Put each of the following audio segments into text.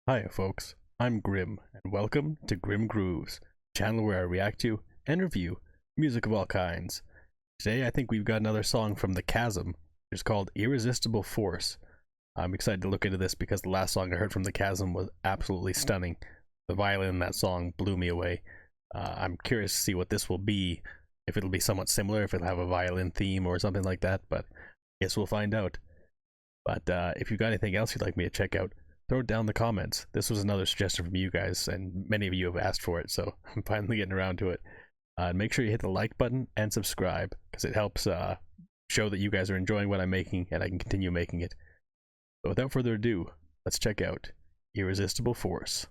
Hi, folks. I'm Grim, and welcome to Grim Grooves, a channel where I react to and review music of all kinds. Today, I think we've got another song from the Chasm. It's called Irresistible Force. I'm excited to look into this because the last song I heard from the Chasm was absolutely stunning. The violin in that song blew me away. I'm curious to see what this will be, if it'll be somewhat similar, if it'll have a violin theme or something like that, but I guess we'll find out. But if you've got anything else you'd like me to check out, throw it down in the comments. This was another suggestion from you guys, and many of you have asked for it, so I'm finally getting around to it. Make sure you hit the like button and subscribe, because it helps show that you guys are enjoying what I'm making, and I can continue making it. But without further ado, let's check out Irresistible Force.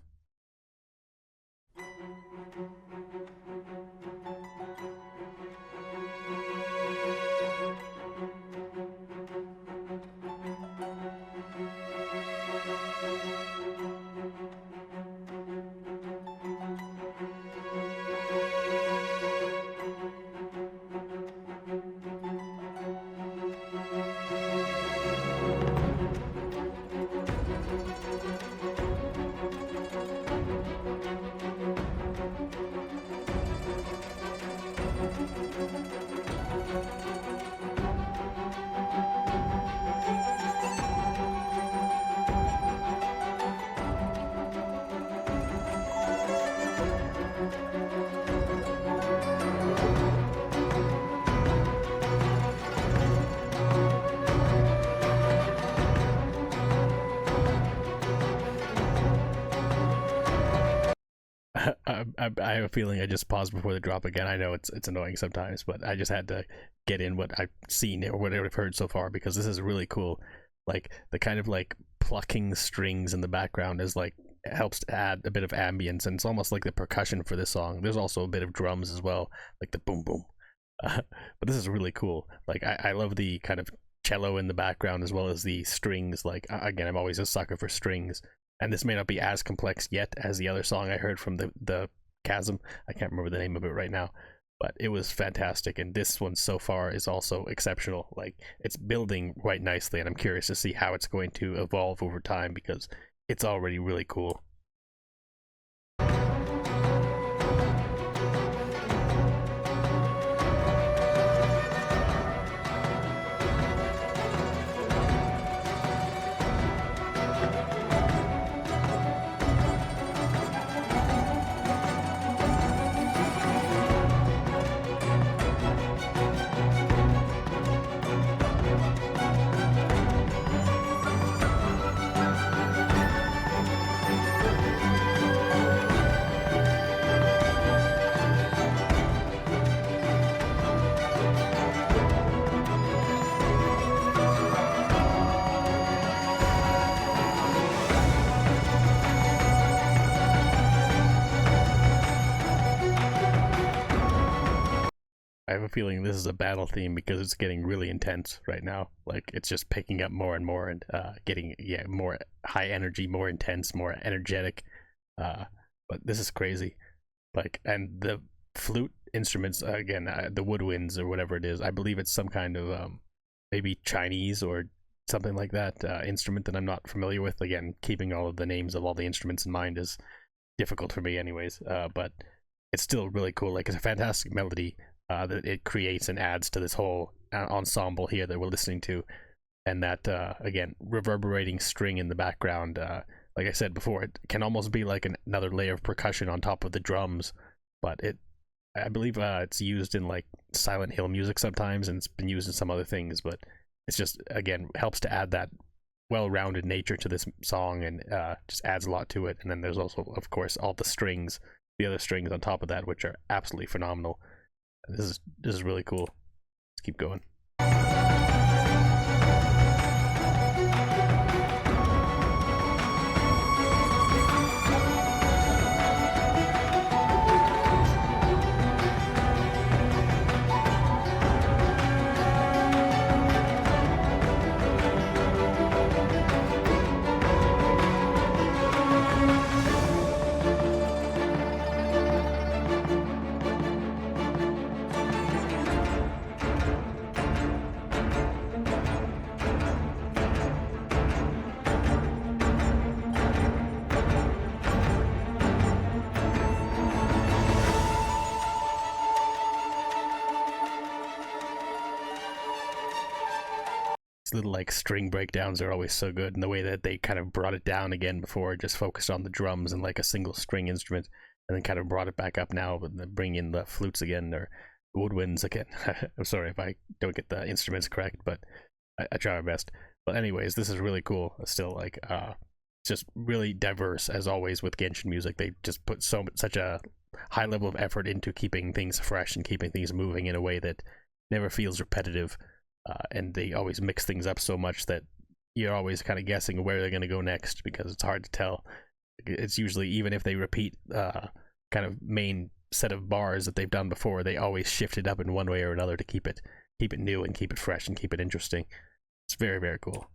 I have a feeling I just paused before the drop again. I know it's annoying sometimes, but I just had to get in what I've seen or what I've heard so far, because this is really cool. Like the kind of like plucking strings in the background is like helps to add a bit of ambience, and it's almost like the percussion for this song. There's also a bit of drums as well, like the boom boom. But this is really cool. Like I love the kind of cello in the background as well as the strings. Like again, I'm always a sucker for strings, and this may not be as complex yet as the other song I heard from the Chasm. I can't remember the name of it right now, but it was fantastic, and this one so far is also exceptional. Like it's building quite nicely, and I'm curious to see how it's going to evolve over time, because it's already really cool. I have a feeling this is a battle theme because it's getting really intense right now. Like it's just picking up more and more, and getting more high energy, more intense, more energetic. But this is crazy. Like, and the flute instruments again, the woodwinds or whatever it is. I believe it's some kind of maybe Chinese or something like that instrument that I'm not familiar with. Again, keeping all of the names of all the instruments in mind is difficult for me, anyways. But it's still really cool. Like it's a fantastic melody that it creates and adds to this whole ensemble here that we're listening to, and that again, reverberating string in the background, like I said before, it can almost be like another layer of percussion on top of the drums. But I believe it's used in like Silent Hill music sometimes, and it's been used in some other things, but it's just again helps to add that well-rounded nature to this song, and just adds a lot to it. And then there's also, of course, all the other strings on top of that, which are absolutely phenomenal. This is really cool. Let's keep going. these little like string breakdowns are always so good, and the way that they kind of brought it down again before, just focused on the drums and like a single string instrument, and then kind of brought it back up now, but then bring in the flutes again or woodwinds again. I'm sorry if I don't get the instruments correct, but I try my best. But anyways, this is really cool. Still, like, just really diverse as always with Genshin music. They just put such a high level of effort into keeping things fresh and keeping things moving in a way that never feels repetitive. And they always mix things up so much that you're always kind of guessing where they're going to go next, because it's hard to tell. It's usually, even if they repeat kind of main set of bars that they've done before, they always shift it up in one way or another to keep it new and keep it fresh and keep it interesting. It's very, very cool.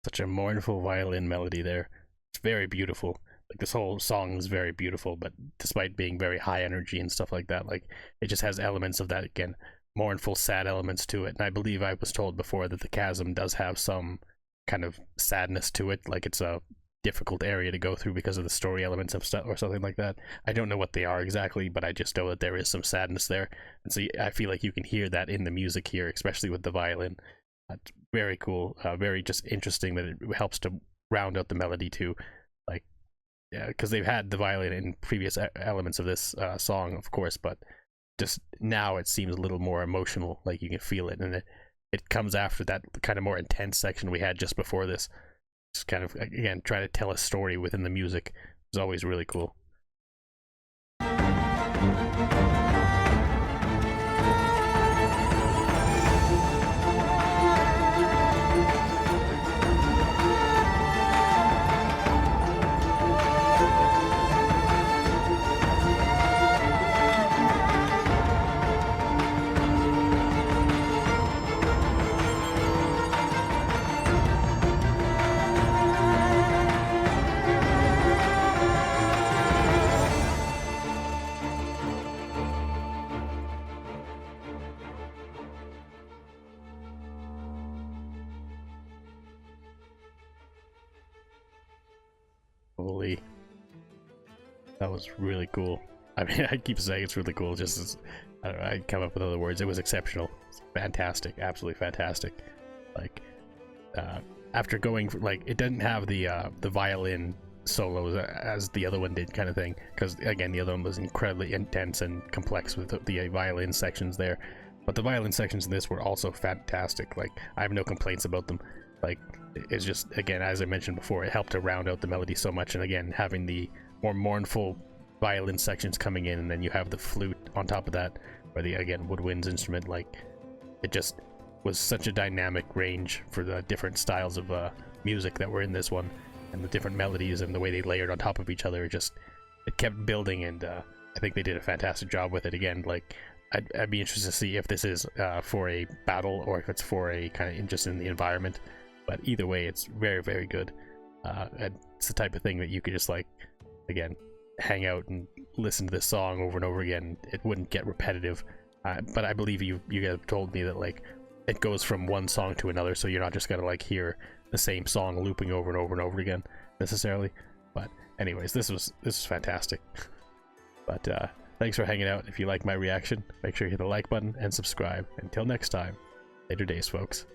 Such a mournful violin melody there. It's very beautiful. Like, this whole song is very beautiful, but despite being very high energy and stuff like that, like, it just has elements of that, again, mournful, sad elements to it. And I believe I was told before that the Chasm does have some kind of sadness to it, like it's a difficult area to go through because of the story elements of stuff or something like that. I don't know what they are exactly, but I just know that there is some sadness there. And so I feel like you can hear that in the music here, especially with the violin. It's very cool, very just interesting that it helps to round out the melody too. Like, yeah, because they've had the violin in previous elements of this song, of course, but just now it seems a little more emotional, like you can feel it, and it comes after that kind of more intense section we had just before this. Just kind of, again, try to tell a story within the music is always really cool. Holy, that was really cool. I mean, I keep saying it's really cool, just as I don't know, I come up with other words. It was exceptional. It's fantastic, absolutely fantastic. Like, after going for, like, it didn't have the violin solos as the other one did, kind of thing, because again, the other one was incredibly intense and complex with the violin sections there. But the violin sections in this were also fantastic. Like, I have no complaints about them. Like, it's just, again, as I mentioned before, it helped to round out the melody so much. And again, having the more mournful violin sections coming in, and then you have the flute on top of that, or the, again, woodwinds instrument, like, it just was such a dynamic range for the different styles of music that were in this one, and the different melodies and the way they layered on top of each other. It kept building, and I think they did a fantastic job with it. Again, like, I'd be interested to see if this is for a battle or if it's for a kind of interest in the environment. But either way, it's very, very good. And it's the type of thing that you could just, like, again, hang out and listen to this song over and over again. It wouldn't get repetitive. But I believe you guys have told me that, like, it goes from one song to another, so you're not just gonna, like, hear the same song looping over and over and over again necessarily. But anyways, this was fantastic. But thanks for hanging out. If you like my reaction, make sure you hit the like button and subscribe. Until next time, later days, folks.